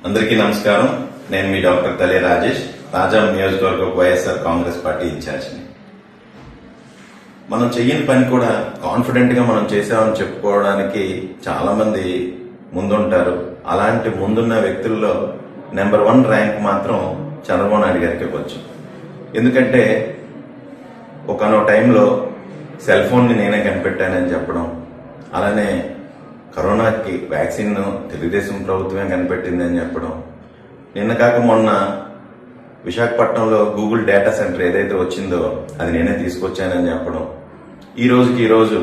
అందరికీ నమస్కారం. నేను మీ డాక్టర్ తలే రాజేష్, రాజా నియోజకవర్గ వైఎస్ఆర్ కాంగ్రెస్ పార్టీ ఇన్ఛార్జిని. మనం చెయ్యని పని కూడా కాన్ఫిడెంట్ గా మనం చేసామని చెప్పుకోవడానికి చాలా మంది ముందుంటారు. అలాంటి ముందున్న వ్యక్తుల్లో నెంబర్ 1 ర్యాంక్ మాత్రం చంద్రబాబు నాయుడు గారికి ఇవ్వచ్చు. ఎందుకంటే ఒకనో టైంలో సెల్ ఫోన్ ని నేనే కనిపెట్టానని చెప్పడం, అలానే కరోనాకి వ్యాక్సిన్ తెలుగుదేశం ప్రభుత్వమే కనిపెట్టిందని చెప్పడం, నిన్న కాక మొన్న విశాఖపట్నంలో గూగుల్ డేటా సెంటర్ ఏదైతే వచ్చిందో అది నేనే తీసుకొచ్చానని చెప్పడం, ఈ రోజు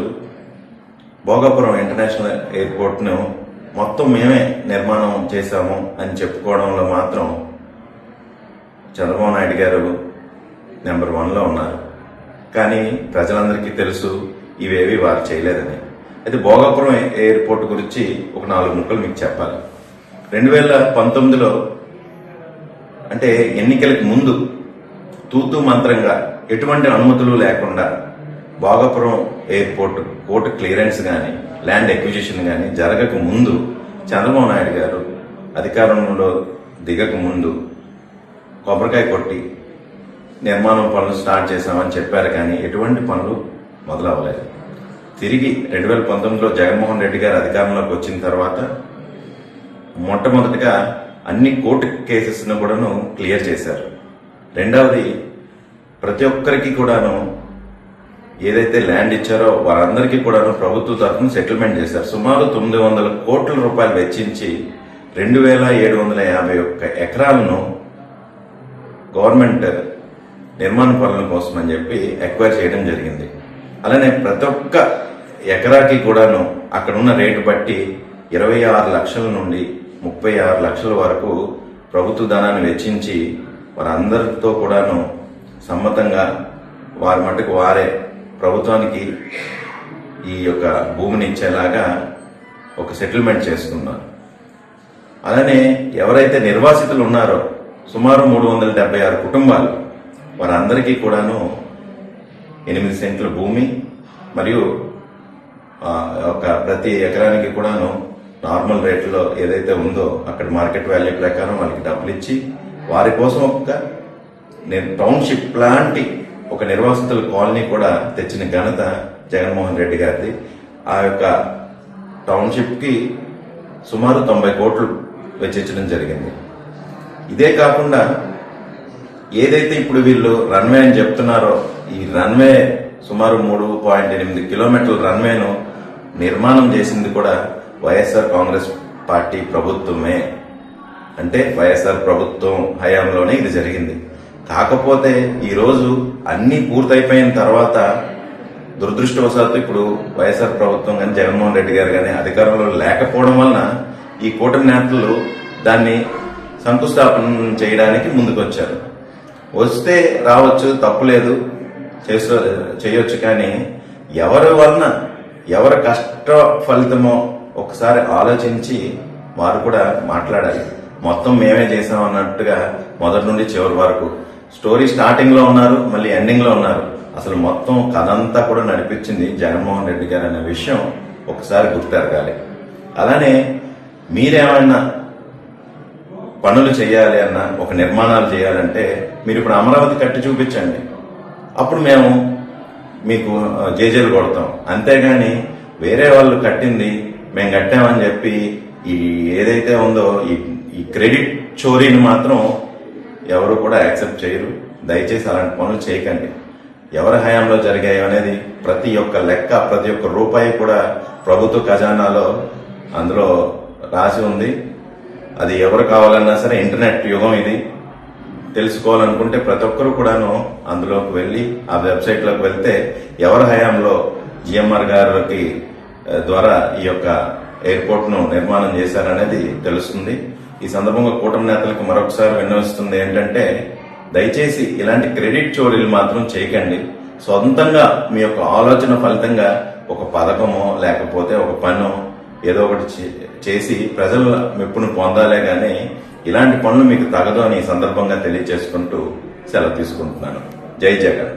భోగాపురం ఇంటర్నేషనల్ ఎయిర్పోర్ట్ ను మొత్తం మేమే నిర్మాణం చేశాము అని చెప్పుకోవడంలో మాత్రం చంద్రబాబు నాయుడు గారు నెంబర్ 1లో ఉన్నారు. కానీ ప్రజలందరికీ తెలుసు ఇవేవి వారు చేయలేదని. అయితే భోగాపురం ఎయిర్పోర్ట్ గురించి ఒక 4 ముక్కలు మీకు చెప్పాలి. 2019లో అంటే ఎన్నికలకు ముందు తూతూ మంత్రంగా ఎటువంటి అనుమతులు లేకుండా భోగాపురం ఎయిర్పోర్ట్ కోర్టు క్లియరెన్స్ గాని ల్యాండ్ ఎక్విజిషన్ గాని జరగక ముందు చంద్రబాబు నాయుడు గారు అధికారంలో దిగక ముందు కొబ్బరికాయ కొట్టి నిర్మాణం పనులు స్టార్ట్ చేశామని చెప్పారు. కానీ ఎటువంటి పనులు మొదలవ్వలేదు. తిరిగి 2019లో జగన్మోహన్ రెడ్డి గారు అధికారంలోకి వచ్చిన తర్వాత మొట్టమొదటిగా అన్ని కోర్టు కేసెస్ ను కూడాను క్లియర్ చేశారు. రెండవది, ప్రతి ఒక్కరికి కూడాను ఏదైతే ల్యాండ్ ఇచ్చారో వారందరికీ కూడాను ప్రభుత్వ తరఫున సెటిల్మెంట్ చేశారు. సుమారు 900 కోట్ల రూపాయలు వెచ్చించి 2751 ఎకరాలను గవర్నమెంట్ నిర్మాణ పనుల కోసం అని చెప్పి ఎక్వైర్ చేయడం జరిగింది. అలానే ప్రతి ఒక్క ఎకరాకి కూడాను అక్కడున్న రేటు బట్టి 26 లక్షల నుండి 36 లక్షల వరకు ప్రభుత్వ ధనాన్ని వెచ్చించి వారందరితో కూడాను సమ్మతంగా వారి మట్టుకు వారే ప్రభుత్వానికి ఈ యొక్క భూమిని ఇచ్చేలాగా ఒక సెటిల్మెంట్ చేసుకున్నారు. అలానే ఎవరైతే నిర్వాసితులు ఉన్నారో సుమారు 376 కుటుంబాలు వారందరికీ కూడాను 8 సెంట్ల భూమి మరియు ప్రతి ఎకరానికి కూడాను నార్మల్ రేట్లో ఏదైతే ఉందో అక్కడ మార్కెట్ వాల్యూ ప్రకారం వాళ్ళకి డబ్బులు ఇచ్చి వారి కోసం ఒక టౌన్షిప్ లాంటి ఒక నిర్వాసితుల కాలనీ కూడా తెచ్చిన ఘనత జగన్మోహన్ రెడ్డి గారిది. ఆ యొక్క టౌన్షిప్ కి సుమారు 90 కోట్లు వెచ్చించడం జరిగింది. ఇదే కాకుండా ఏదైతే ఇప్పుడు వీళ్ళు రన్వే అని చెప్తున్నారో ఈ రన్వే సుమారు 3.8 కిలోమీటర్ల రన్వేను నిర్మాణం చేసింది కూడా వైఎస్ఆర్ కాంగ్రెస్ పార్టీ ప్రభుత్వమే. అంటే వైఎస్ఆర్ ప్రభుత్వం హయాంలోనే ఇది జరిగింది. కాకపోతే ఈ రోజు అన్ని పూర్తయిపోయిన తర్వాత దురదృష్టవశాత్తు ఇప్పుడు వైఎస్ఆర్ ప్రభుత్వం కానీ జగన్మోహన్ రెడ్డి గారు కానీ అధికారంలో లేకపోవడం వలన ఈ కూటమి నేతలు దాన్ని శంకుస్థాపన చేయడానికి ముందుకొచ్చారు. వస్తే రావచ్చు, తప్పులేదు, చేయొచ్చు. కానీ ఎవరి వలన ఎవరి కష్ట ఫలితమో ఒకసారి ఆలోచించి వారు కూడా మాట్లాడాలి. మొత్తం మేమే చేసాం అన్నట్టుగా మొదటి నుండి చివరి వరకు స్టోరీ స్టార్టింగ్ లో ఉన్నారు, మళ్ళీ ఎండింగ్ లో ఉన్నారు. అసలు మొత్తం కథ అంతా కూడా నడిపించింది జగన్మోహన్ రెడ్డి గారు అనే విషయం ఒకసారి గుర్తెరగాలి. అలానే మీరేమైనా పనులు చేయాలి అన్నా, ఒక నిర్మాణాలు చేయాలంటే మీరు ఇప్పుడు అమరావతి కట్టి చూపించండి, అప్పుడు మేము మీకు జేజేలు కొడతాం. అంతేగాని వేరే వాళ్ళు కట్టింది మేము కట్టామని చెప్పి ఈ ఏదైతే ఉందో ఈ క్రెడిట్ చోరీని మాత్రం ఎవరు కూడా యాక్సెప్ట్ చేయరు. దయచేసి అలాంటి పనులు చేయకండి. ఎవరి హయాంలో జరిగాయో అనేది ప్రతి ఒక్క లెక్క, ప్రతి ఒక్క రూపాయి కూడా ప్రభుత్వ ఖజానాలో అందులో రాసి ఉంది. అది ఎవరు కావాలన్నా సరే, ఇంటర్నెట్ యుగం ఇది. తెలుసుకోవాలనుకుంటే ప్రతి ఒక్కరు కూడాను అందులోకి వెళ్లి ఆ వెబ్సైట్ లోకి వెళ్తే ఎవరి హయాంలో జిఎంఆర్ గారికి ద్వారా ఈ యొక్క ఎయిర్పోర్ట్ ను నిర్మాణం చేశారనేది తెలుస్తుంది. ఈ సందర్భంగా కూటమి నేతలకు మరొకసారి విన్నవిస్తుంది ఏంటంటే, దయచేసి ఇలాంటి క్రెడిట్ చోరీలు మాత్రం చేయకండి. సొంతంగా మీ యొక్క ఆలోచన ఫలితంగా ఒక పథకమో లేకపోతే ఒక పనో ఏదో ఒకటి చేసి ప్రజల మెప్పును పొందాలే గాని ఇలాంటి పనులు మీకు తగదు అని ఈ సందర్భంగా తెలియజేసుకుంటూ సెలవు తీసుకుంటున్నాను. జై జగన్.